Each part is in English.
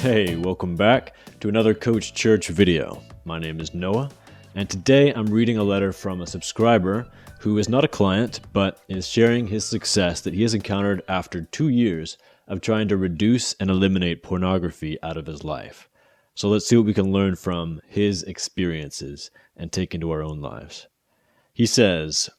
Hey, welcome back to another Coach Church video. My name is Noah, and today I'm reading a letter from a subscriber who is not a client, but is sharing his success that he has encountered after 2 years of trying to reduce and eliminate pornography out of his life. So let's see what we can learn from his experiences and take into our own lives. He says,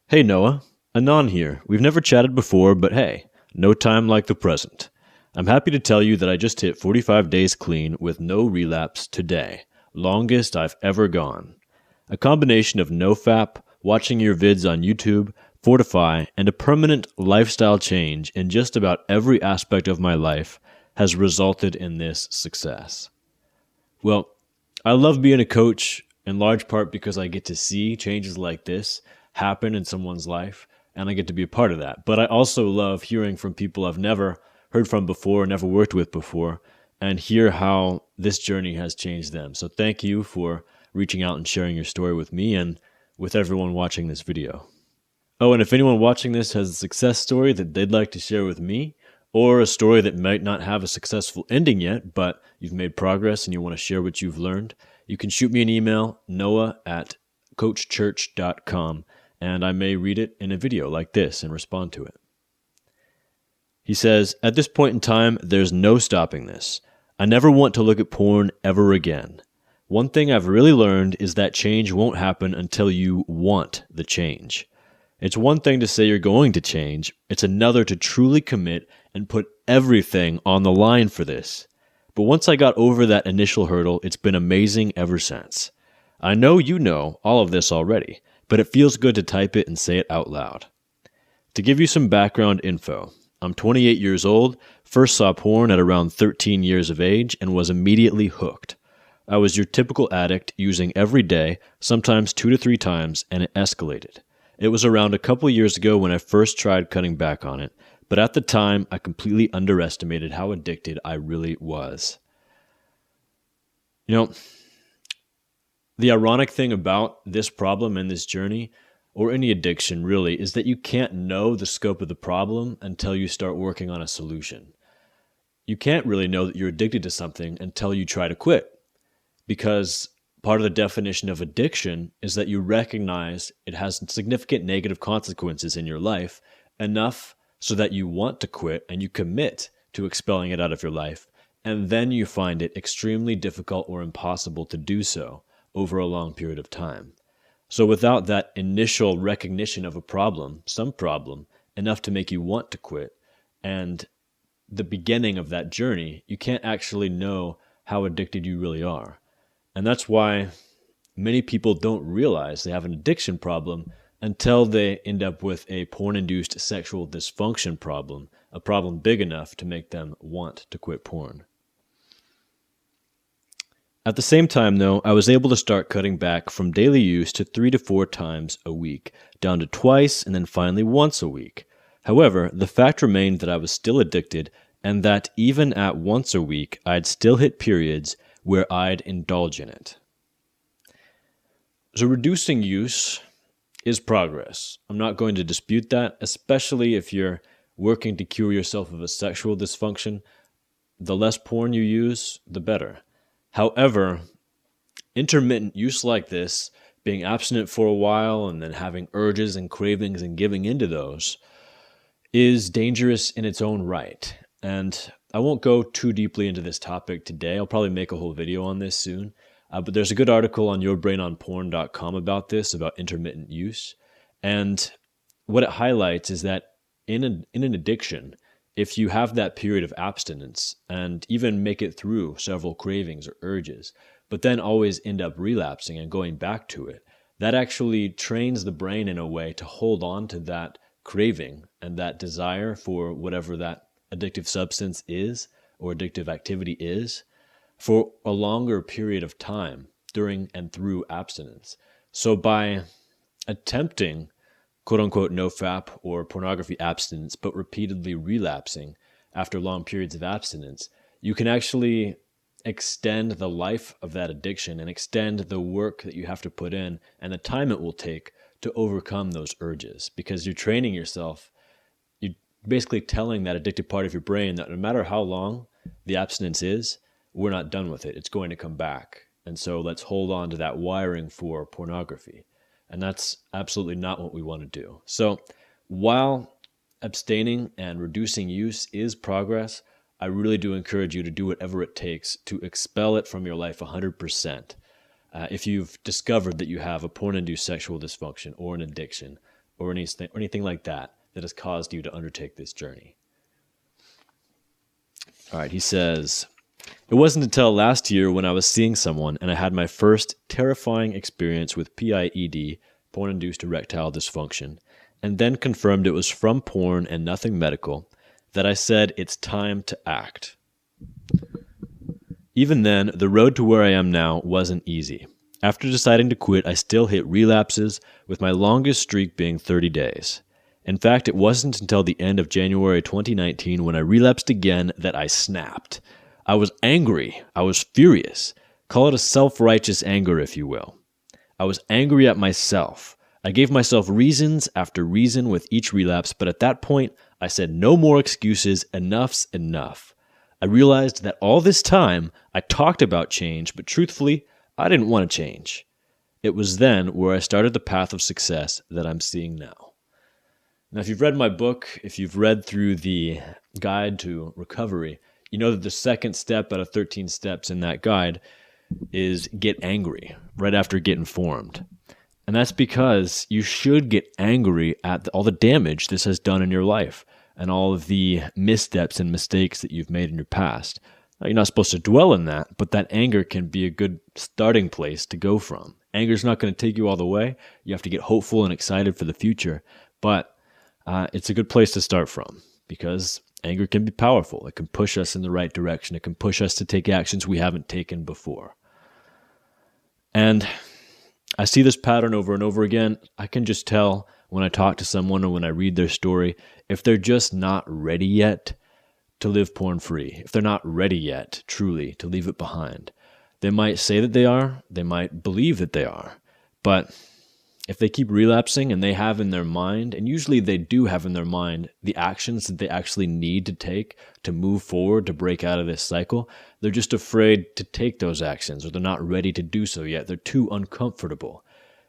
"Hey Noah, Anon here. We've never chatted before, but hey, no time like the present. I'm happy to tell you that I just hit 45 days clean with no relapse today, longest I've ever gone. A combination of nofap, watching your vids on YouTube, Fortify, and a permanent lifestyle change in just about every aspect of my life has resulted in this success." Well, I love being a coach in large part because I get to see changes like this happen in someone's life, and I get to be a part of that. But I also love hearing from people I've never heard from before, never worked with before, and hear how this journey has changed them. So thank you for reaching out and sharing your story with me and with everyone watching this video. Oh, and if anyone watching this has a success story that they'd like to share with me, or a story that might not have a successful ending yet, but you've made progress and you want to share what you've learned, you can shoot me an email, noah@coachchurch.com, and I may read it in a video like this and respond to it. He says, "At this point in time, there's no stopping this. I never want to look at porn ever again. One thing I've really learned is that change won't happen until you want the change. It's one thing to say you're going to change. It's another to truly commit and put everything on the line for this. But once I got over that initial hurdle, it's been amazing ever since. I know you know all of this already, but it feels good to type it and say it out loud. To give you some background info, I'm 28 years old, first saw porn at around 13 years of age, and was immediately hooked. I was your typical addict, using every day, sometimes 2 to 3 times, and it escalated. It was around a couple years ago when I first tried cutting back on it, but at the time, I completely underestimated how addicted I really was." You know, the ironic thing about this problem and this journey, or any addiction really, is that you can't know the scope of the problem until you start working on a solution. You can't really know that you're addicted to something until you try to quit, because part of the definition of addiction is that you recognize it has significant negative consequences in your life, enough so that you want to quit and you commit to expelling it out of your life, and then you find it extremely difficult or impossible to do so over a long period of time. So without that initial recognition of a problem, some problem, enough to make you want to quit, and the beginning of that journey, you can't actually know how addicted you really are. And that's why many people don't realize they have an addiction problem until they end up with a porn-induced sexual dysfunction problem, a problem big enough to make them want to quit porn. At the same time, though, I was able to start cutting back from daily use to 3 to 4 times a week, down to twice and then finally once a week. However, the fact remained that I was still addicted, and that even at once a week, I'd still hit periods where I'd indulge in it. So reducing use is progress. I'm not going to dispute that, especially if you're working to cure yourself of a sexual dysfunction. The less porn you use, the better. However, intermittent use like this, being abstinent for a while and then having urges and cravings and giving into those, is dangerous in its own right. And I won't go too deeply into this topic today. I'll probably make a whole video on this soon. But there's a good article on yourbrainonporn.com about this, about intermittent use. And what it highlights is that in an addiction, if you have that period of abstinence and even make it through several cravings or urges, but then always end up relapsing and going back to it, that actually trains the brain in a way to hold on to that craving and that desire for whatever that addictive substance is or addictive activity is for a longer period of time during and through abstinence. So by attempting quote-unquote nofap or pornography abstinence, but repeatedly relapsing after long periods of abstinence, you can actually extend the life of that addiction and extend the work that you have to put in and the time it will take to overcome those urges, because you're training yourself. You're basically telling that addicted part of your brain that no matter how long the abstinence is, we're not done with it. It's going to come back. And so let's hold on to that wiring for pornography. And that's absolutely not what we want to do. So while abstaining and reducing use is progress, I really do encourage you to do whatever it takes to expel it from your life 100%. If you've discovered that you have a porn-induced sexual dysfunction or an addiction or anything like that has caused you to undertake this journey. All right, he says, it wasn't until last year when I was seeing someone and I had my first terrifying experience with PIED, porn-induced erectile dysfunction, and then confirmed it was from porn and nothing medical, that I said it's time to act. Even then, the road to where I am now wasn't easy. After deciding to quit, I still hit relapses, with my longest streak being 30 days. In fact, it wasn't until the end of January 2019 when I relapsed again that I snapped. I was angry. I was furious. Call it a self-righteous anger, if you will. I was angry at myself. I gave myself reasons after reason with each relapse, but at that point, I said no more excuses. Enough's enough. I realized that all this time, I talked about change, but truthfully, I didn't want to change. It was then where I started the path of success that I'm seeing now. Now, if you've read my book, if you've read through the guide to recovery, you know that the second step out of 13 steps in that guide is get angry right after get informed. And that's because you should get angry at all the damage this has done in your life and all of the missteps and mistakes that you've made in your past. Now, you're not supposed to dwell in that, but that anger can be a good starting place to go from. Anger is not going to take you all the way. You have to get hopeful and excited for the future, but it's a good place to start from because anger can be powerful. It can push us in the right direction. It can push us to take actions we haven't taken before. And I see this pattern over and over again. I can just tell when I talk to someone or when I read their story, if they're just not ready yet to live porn-free, if they're not ready yet, truly, to leave it behind. They might say that they are, they might believe that they are, but if they keep relapsing and they have in their mind, and usually they do have in their mind, the actions that they actually need to take to move forward, to break out of this cycle, they're just afraid to take those actions, or they're not ready to do so yet. They're too uncomfortable.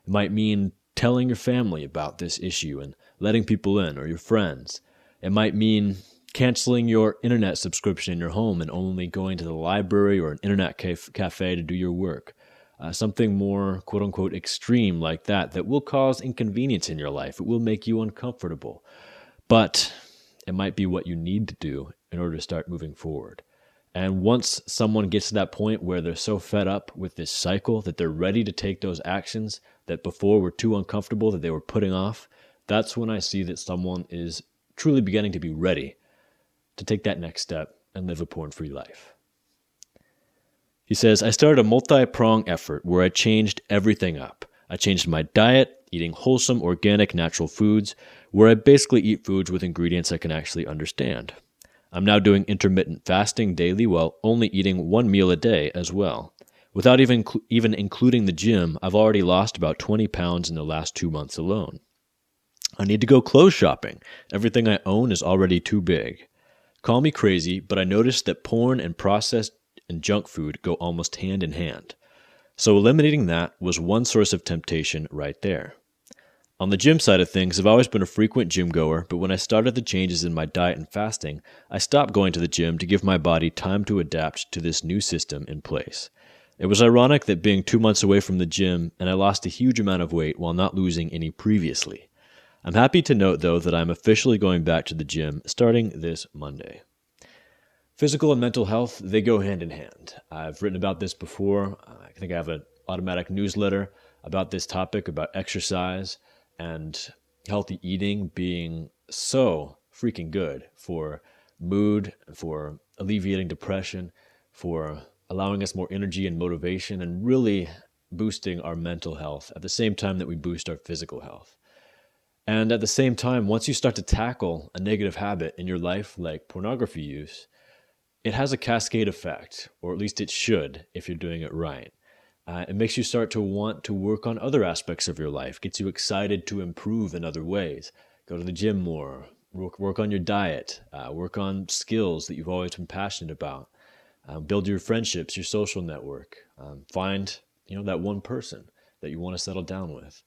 It might mean telling your family about this issue and letting people in, or your friends. It might mean canceling your internet subscription in your home and only going to the library or an internet cafe to do your work. Something more quote-unquote extreme like that will cause inconvenience in your life. It will make you uncomfortable. But it might be what you need to do in order to start moving forward. And once someone gets to that point where they're so fed up with this cycle that they're ready to take those actions that before were too uncomfortable that they were putting off, that's when I see that someone is truly beginning to be ready to take that next step and live a porn-free life. He says, I started a multi-pronged effort where I changed everything up. I changed my diet, eating wholesome, organic, natural foods, where I basically eat foods with ingredients I can actually understand. I'm now doing intermittent fasting daily while only eating one meal a day as well. Without even including the gym, I've already lost about 20 pounds in the last 2 months alone. I need to go clothes shopping. Everything I own is already too big. Call me crazy, but I noticed that porn and processed and junk food go almost hand in hand. So eliminating that was one source of temptation right there. On the gym side of things, I've always been a frequent gym goer, but when I started the changes in my diet and fasting, I stopped going to the gym to give my body time to adapt to this new system in place. It was ironic that being 2 months away from the gym, and I lost a huge amount of weight while not losing any previously. I'm happy to note, though, that I'm officially going back to the gym starting this Monday. Physical and mental health, they go hand in hand. I've written about this before. I think I have an automatic newsletter about this topic, about exercise and healthy eating being so freaking good for mood, for alleviating depression, for allowing us more energy and motivation, and really boosting our mental health at the same time that we boost our physical health. And at the same time, once you start to tackle a negative habit in your life, like pornography use, it has a cascade effect, or at least it should if you're doing it right. It makes you start to want to work on other aspects of your life, gets you excited to improve in other ways. Go to the gym more, Work on your diet. Work on skills that you've always been passionate about. Build your friendships, your social network. Find that one person that you want to settle down with.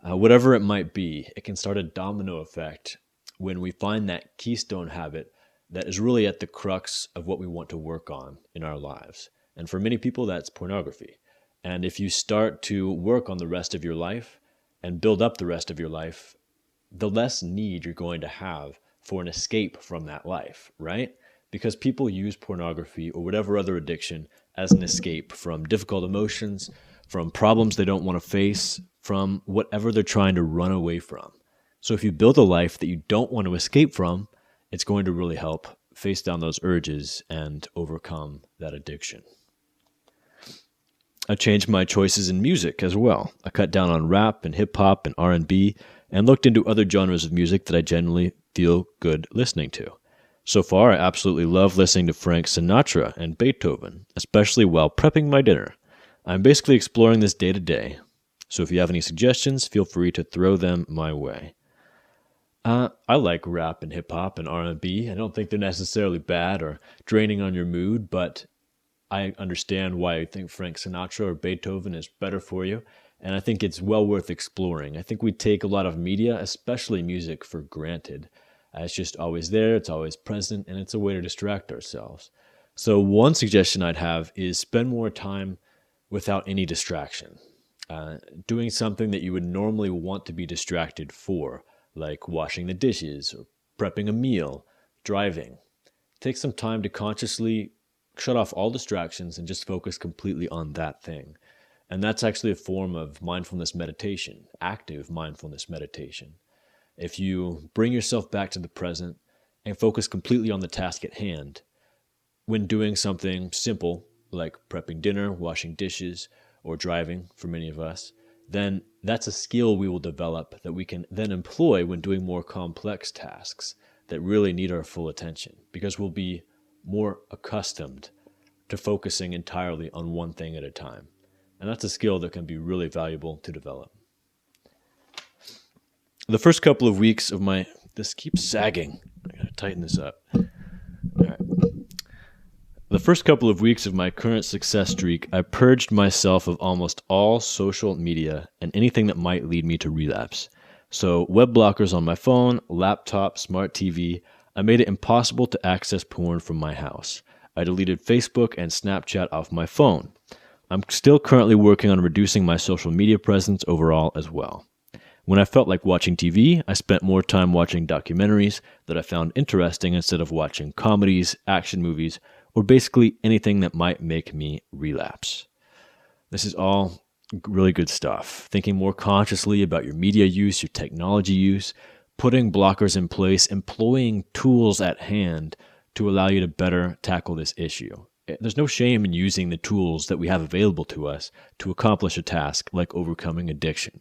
Whatever it might be, it can start a domino effect when we find that keystone habit that is really at the crux of what we want to work on in our lives. And for many people, that's pornography. And if you start to work on the rest of your life and build up the rest of your life, the less need you're going to have for an escape from that life, right? Because people use pornography or whatever other addiction as an escape from difficult emotions, from problems they don't want to face, from whatever they're trying to run away from. So if you build a life that you don't want to escape from, it's going to really help face down those urges and overcome that addiction. I changed my choices in music as well. I cut down on rap and hip hop and R&B and looked into other genres of music that I generally feel good listening to. So far, I absolutely love listening to Frank Sinatra and Beethoven, especially while prepping my dinner. I'm basically exploring this day to day. So if you have any suggestions, feel free to throw them my way. I like rap and hip hop and R&B. I don't think they're necessarily bad or draining on your mood, but I understand why you think Frank Sinatra or Beethoven is better for you, and I think it's well worth exploring. I think we take a lot of media, especially music, for granted. It's just always there, it's always present, and it's a way to distract ourselves. So one suggestion I'd have is spend more time without any distraction. Doing something that you would normally want to be distracted for, like washing the dishes or prepping a meal, driving. Take some time to consciously shut off all distractions and just focus completely on that thing. And that's actually a form of mindfulness meditation, active mindfulness meditation. If you bring yourself back to the present and focus completely on the task at hand, when doing something simple like prepping dinner, washing dishes, or driving for many of us, then that's a skill we will develop that we can then employ when doing more complex tasks that really need our full attention, because we'll be more accustomed to focusing entirely on one thing at a time. And that's a skill that can be really valuable to develop. The first couple of weeks of this keeps sagging. I gotta tighten this up. All right. The first couple of weeks of my current success streak, I purged myself of almost all social media and anything that might lead me to relapse. So web blockers on my phone, laptop, smart TV. I made it impossible to access porn from my house. I deleted Facebook and Snapchat off my phone. I'm still currently working on reducing my social media presence overall as well. When I felt like watching TV, I spent more time watching documentaries that I found interesting instead of watching comedies, action movies, or basically anything that might make me relapse. This is all really good stuff. Thinking more consciously about your media use, your technology use, putting blockers in place, employing tools at hand to allow you to better tackle this issue. There's no shame in using the tools that we have available to us to accomplish a task like overcoming addiction.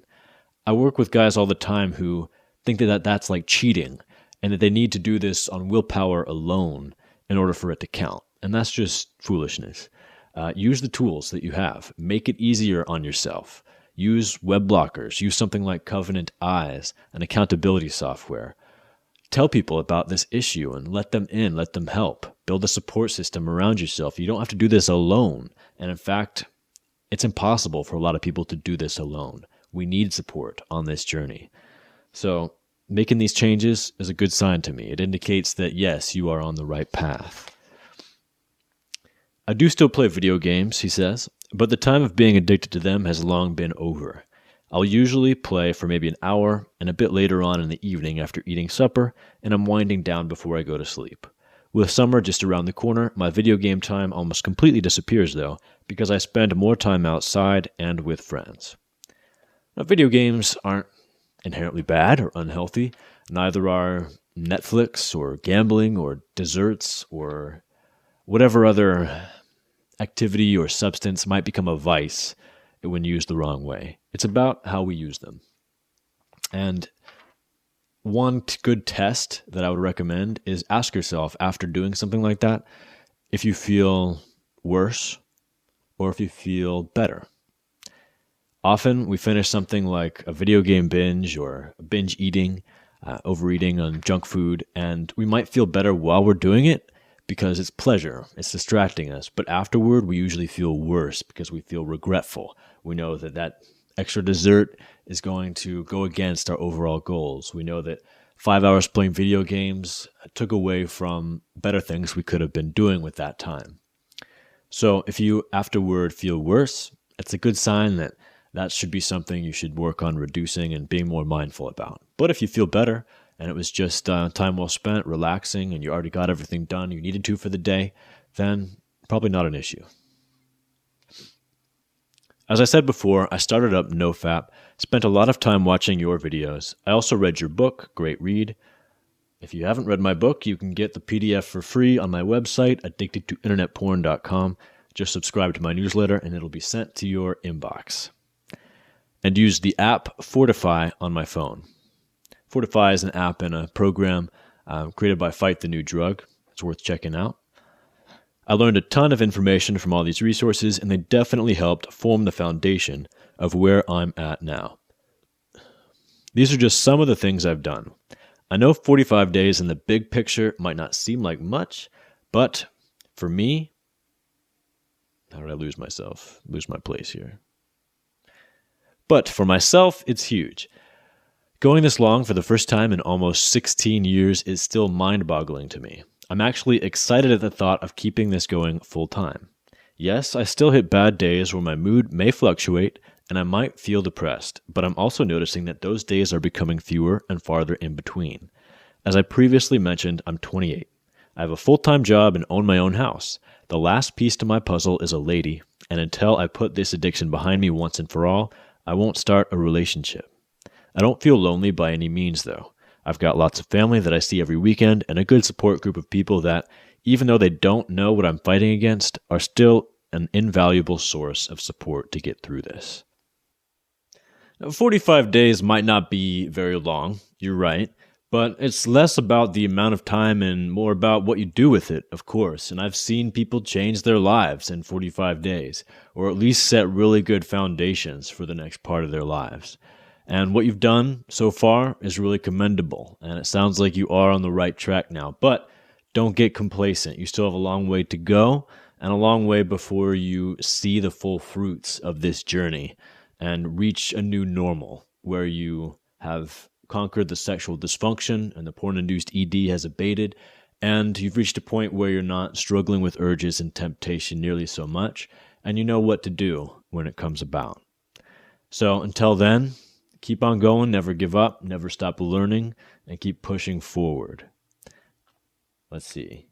I work with guys all the time who think that that's like cheating and that they need to do this on willpower alone in order for it to count. And that's just foolishness. Use the tools that you have. Make it easier on yourself. Use web blockers. Use something like Covenant Eyes, an accountability software. Tell people about this issue and let them in, let them help. Build a support system around yourself. You don't have to do this alone. And in fact, it's impossible for a lot of people to do this alone. We need support on this journey. So making these changes is a good sign to me. It indicates that, yes, you are on the right path. I do still play video games, he says, but the time of being addicted to them has long been over. I'll usually play for maybe an hour and a bit later on in the evening after eating supper, and I'm winding down before I go to sleep. With summer just around the corner, my video game time almost completely disappears though, because I spend more time outside and with friends. Now, video games aren't inherently bad or unhealthy. Neither are Netflix or gambling or desserts or whatever other activity or substance might become a vice when used the wrong way. It's about how we use them. And one good test that I would recommend is ask yourself after doing something like that if you feel worse or if you feel better. Often we finish something like a video game binge or binge eating overeating on junk food, and we might feel better while we're doing it because it's pleasure, it's distracting us. But afterward, we usually feel worse because we feel regretful. We know that extra dessert is going to go against our overall goals. We know that 5 hours playing video games took away from better things we could have been doing with that time. So if you afterward feel worse, it's a good sign that should be something you should work on reducing and being more mindful about. But if you feel better and it was just time well spent, relaxing, and you already got everything done you needed to for the day, then probably not an issue. As I said before, I started up NoFap, spent a lot of time watching your videos. I also read your book, great read. If you haven't read my book, you can get the PDF for free on my website, addictedtointernetporn.com. Just subscribe to my newsletter and it'll be sent to your inbox. And use the app Fortify on my phone. Fortify is an app and a program created by Fight the New Drug. It's worth checking out. I learned a ton of information from all these resources, and they definitely helped form the foundation of where I'm at now. These are just some of the things I've done. I know 45 days in the big picture might not seem like much, but for me, how did I lose my place here? But for myself, it's huge. Going this long for the first time in almost 16 years is still mind-boggling to me. I'm actually excited at the thought of keeping this going full-time. Yes, I still hit bad days where my mood may fluctuate and I might feel depressed, but I'm also noticing that those days are becoming fewer and farther in between. As I previously mentioned, I'm 28. I have a full-time job and own my own house. The last piece to my puzzle is a lady, and until I put this addiction behind me once and for all, I won't start a relationship. I don't feel lonely by any means, though. I've got lots of family that I see every weekend and a good support group of people that, even though they don't know what I'm fighting against, are still an invaluable source of support to get through this. Now, 45 days might not be very long, you're right, but it's less about the amount of time and more about what you do with it, of course. And I've seen people change their lives in 45 days, or at least set really good foundations for the next part of their lives. And what you've done so far is really commendable, and it sounds like you are on the right track now. But don't get complacent. You still have a long way to go, and a long way before you see the full fruits of this journey and reach a new normal where you have conquered the sexual dysfunction and the porn-induced ED has abated, and you've reached a point where you're not struggling with urges and temptation nearly so much, and you know what to do when it comes about. So until then, keep on going, never give up, never stop learning, and keep pushing forward. Let's see.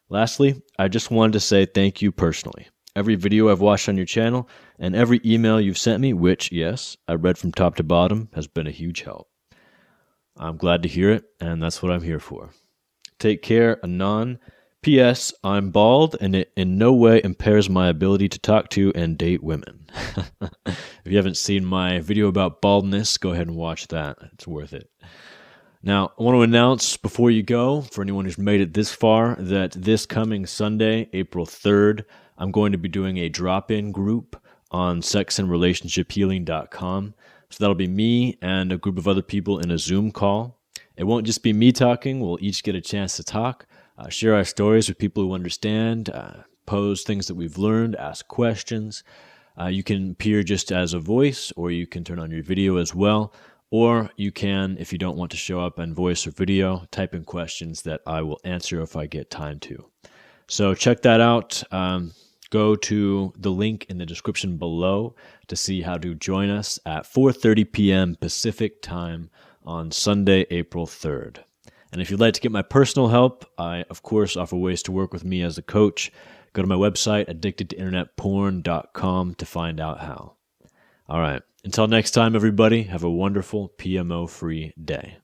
Lastly, I just wanted to say thank you personally. Every video I've watched on your channel and every email you've sent me, which, yes, I read from top to bottom, has been a huge help. I'm glad to hear it, and that's what I'm here for. Take care, Anon. P.S. I'm bald, and it in no way impairs my ability to talk to and date women. If you haven't seen my video about baldness, go ahead and watch that. It's worth it. Now, I want to announce before you go, for anyone who's made it this far, that this coming Sunday, April 3rd, I'm going to be doing a drop-in group on sexandrelationshiphealing.com. So that'll be me and a group of other people in a Zoom call. It won't just be me talking. We'll each get a chance to talk. Share our stories with people who understand, pose things that we've learned, ask questions. You can appear just as a voice, or you can turn on your video as well, or you can, if you don't want to show up on voice or video, type in questions that I will answer if I get time to. So check that out. Go to the link in the description below to see how to join us at 4:30 p.m. Pacific time on Sunday, April 3rd. And if you'd like to get my personal help, I, of course, offer ways to work with me as a coach. Go to my website, addictedtointernetporn.com, to find out how. All right. Until next time, everybody, have a wonderful PMO-free day.